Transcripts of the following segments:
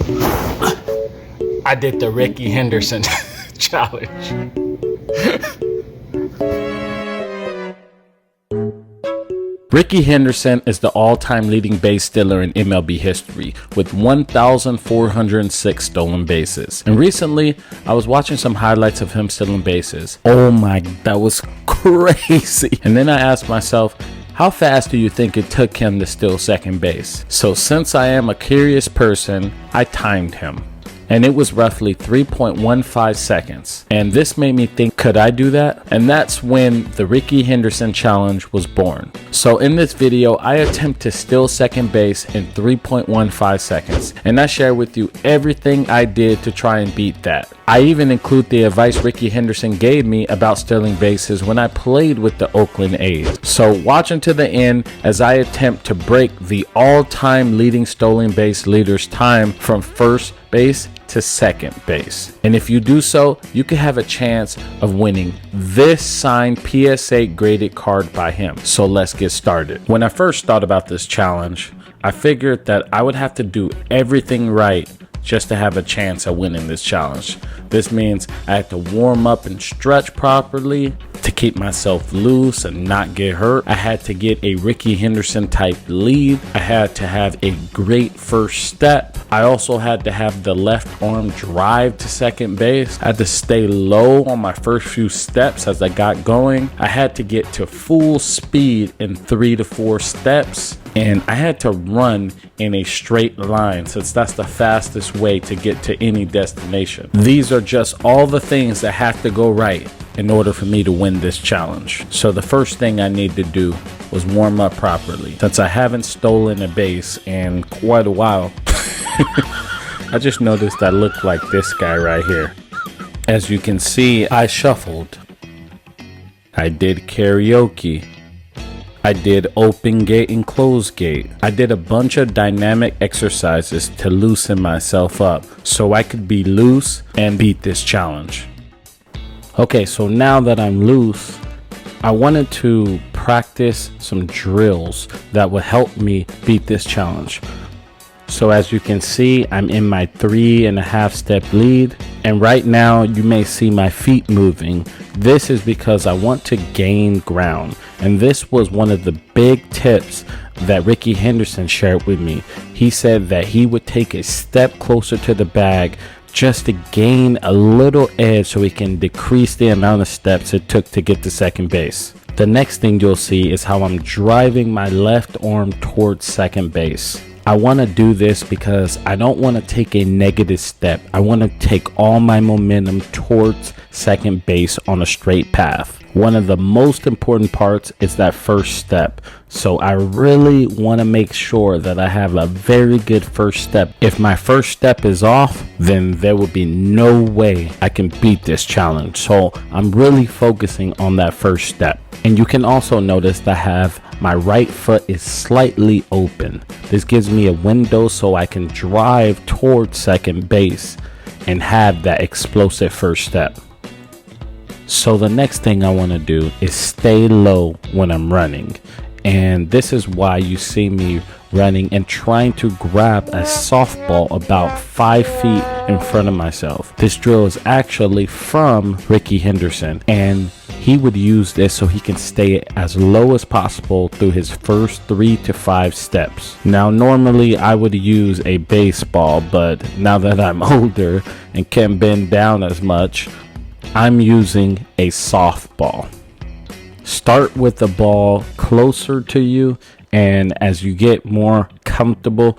I did the Rickey Henderson challenge. Rickey Henderson is the all-time leading base stealer in MLB history with 1,406 stolen bases. And recently, I was watching some highlights of him stealing bases. Oh my, that was crazy. And then I asked myself, how fast do you think it took him to steal second base? So since I am a curious person, I timed him. And it was roughly 3.15 seconds. And this made me think, could I do that? And that's when the Rickey Henderson challenge was born. So in this video, I attempt to steal second base in 3.15 seconds. And I share with you everything I did to try and beat that. I even include the advice Rickey Henderson gave me about stealing bases when I played with the Oakland A's. So watch until the end as I attempt to break the all-time leading stolen base leader's time from first base to second base. And if you do so, you could have a chance of winning this signed PSA graded card by him. So let's get started. When I first thought about this challenge, I figured that I would have to do everything right just to have a chance at winning this challenge. This means I had to warm up and stretch properly to keep myself loose and not get hurt. I had to get a Rickey Henderson type lead. I had to have a great first step. I also had to have the left arm drive to second base. I had to stay low on my first few steps as I got going. I had to get to full speed in 3 to 4 steps. And I had to run in a straight line since that's the fastest way to get to any destination. These are just all the things that have to go right in order for me to win this challenge. So the first thing I need to do was warm up properly. Since I haven't stolen a base in quite a while, I just noticed I look like this guy right here. As you can see, I shuffled. I did karaoke. I did open gate and close gate. I did a bunch of dynamic exercises to loosen myself up so I could be loose and beat this challenge. Okay, so now that I'm loose, I wanted to practice some drills that would help me beat this challenge. So as you can see, I'm in my 3.5 step lead. And right now you may see my feet moving. This is because I want to gain ground. And this was one of the big tips that Rickey Henderson shared with me. He said that he would take a step closer to the bag just to gain a little edge so he can decrease the amount of steps it took to get to second base. The next thing you'll see is how I'm driving my left arm towards second base. I want to do this because I don't want to take a negative step. I want to take all my momentum towards second base on a straight path. One of the most important parts is that first step. So I really want to make sure that I have a very good first step. If my first step is off, then there will be no way I can beat this challenge. So I'm really focusing on that first step. And you can also notice that I have my right foot is slightly open. This gives me a window so I can drive towards second base and have that explosive first step. So the next thing I want to do is stay low when I'm running. And this is why you see me running and trying to grab a softball about 5 feet in front of myself. This drill is actually from Rickey Henderson, and he would use this so he can stay as low as possible through his first 3 to 5 steps. Now normally I would use a baseball, but now that I'm older and can't bend down as much, I'm using a softball. Start with the ball closer to you, and as you get more comfortable,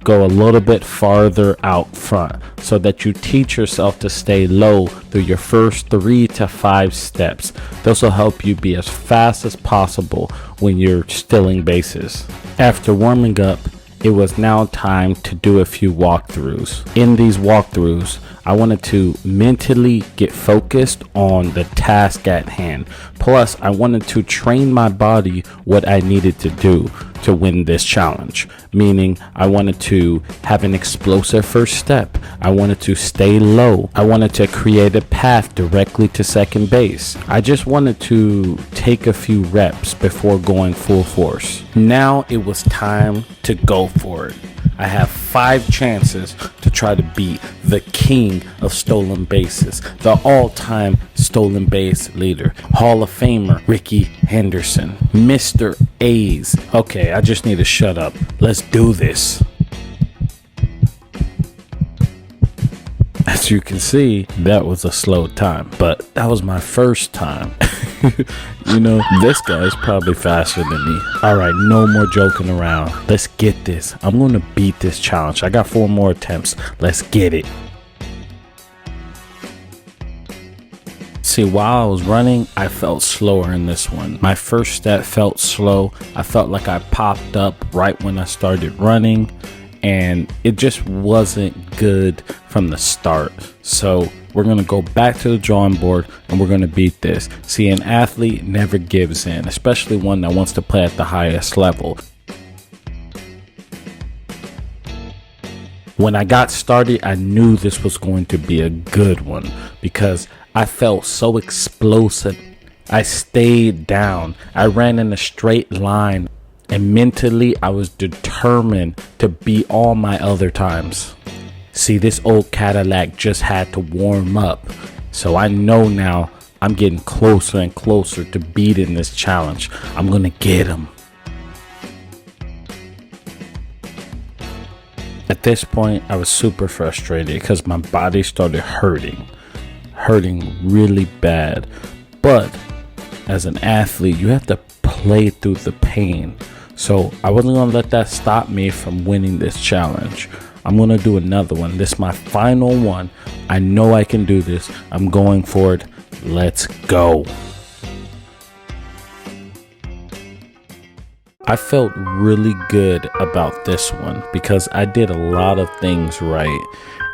go a little bit farther out front so that you teach yourself to stay low through your first 3 to 5 steps. This will help you be as fast as possible when you're stealing bases. After warming up, it was now time to do a few walkthroughs. In these walkthroughs, I wanted to mentally get focused on the task at hand. Plus, I wanted to train my body what I needed to do. to win this challenge, meaning I wanted to have an explosive first step. I wanted to stay low. I wanted to create a path directly to second base. I just wanted to take a few reps before going full force. Now it was time to go for it. I have 5 chances to try to beat the king of stolen bases, the all-time stolen base leader, Hall of Famer Rickey Henderson, Mr. A's. Okay, I just need to shut up. Let's do this. As you can see, that was a slow time, but that was my first time. You know, this guy's probably faster than me. All right, no more joking around. Let's get this. I'm going to beat this challenge. I got 4 more attempts. Let's get it. See, while I was running, I felt slower in this one. My first step felt slow. I felt like I popped up right when I started running, and it just wasn't good from the start. So we're going to go back to the drawing board and we're going to beat this. See, an athlete never gives in, especially one that wants to play at the highest level. When I got started, I knew this was going to be a good one because I felt so explosive. I stayed down. I ran in a straight line, and mentally I was determined to beat all my other times. See, this old Cadillac just had to warm up. So I know now I'm getting closer and closer to beating this challenge. I'm gonna get him. At this point, I was super frustrated because my body started hurting really bad. But as an athlete, you have to play through the pain. So I wasn't gonna let that stop me from winning this challenge. I'm going to do another one. This is my final one. I know I can do this. I'm going for it. Let's go. I felt really good about this one because I did a lot of things right.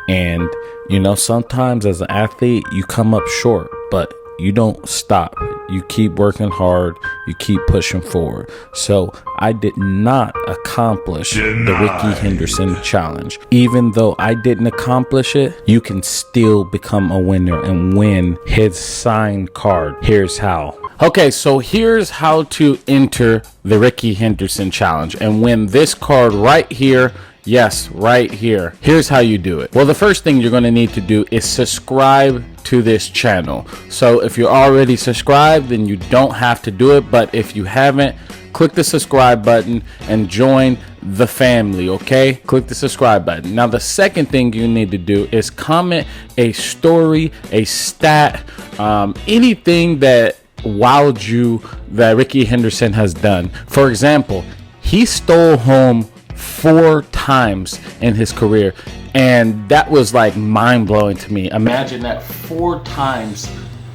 And, you know, sometimes as an athlete, you come up short, but you don't stop. You keep working hard. You keep pushing forward. So I did not accomplish the Rickey Henderson challenge. Even though I didn't accomplish it, you can still become a winner and win his signed card. Here's how. Okay, so here's how to enter the Rickey Henderson challenge and win this card right here. Yes, right here. Here's how you do it. Well, the first thing you're going to need to do is subscribe to this channel. So if you're already subscribed, then you don't have to do it. But if you haven't, click the subscribe button and join the family, okay? Click the subscribe button. Now, the second thing you need to do is comment a story, a stat, anything that wowed you that Rickey Henderson has done. For example, he stole home 4 times in his career, and that was like mind-blowing to me. Imagine that, 4 times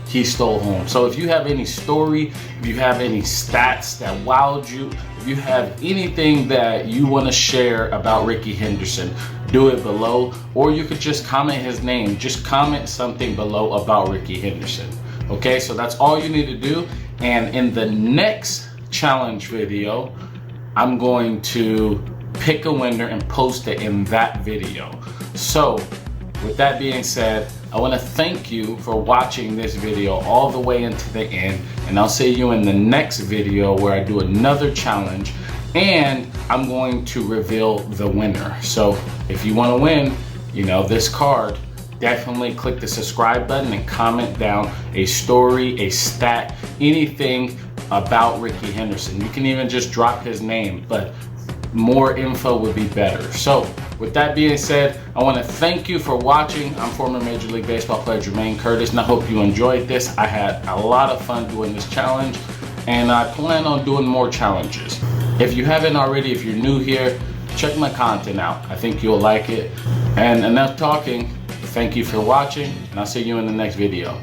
he stole home. So if you have any story, if you have any stats that wowed you, if you have anything that you want to share about Rickey Henderson, do it below, or you could just comment his name. Just comment something below about Rickey Henderson. Okay, so that's all you need to do. And in the next challenge video, I'm going to pick a winner and post it in that video. So with that being said, I want to thank you for watching this video all the way into the end, and I'll see you in the next video where I do another challenge and I'm going to reveal the winner. So if you want to win, you know, this card, definitely click the subscribe button and comment down a story, a stat, anything about Rickey Henderson. You can even just drop his name, but more info would be better. So with that being said, I want to thank you for watching. I'm former Major League Baseball player Jermaine Curtis, and I hope you enjoyed this. I had a lot of fun doing this challenge, and I plan on doing more challenges. If you haven't already, if you're new here, check my content out. I think you'll like it. And enough talking. Thank you for watching, and I'll see you in the next video.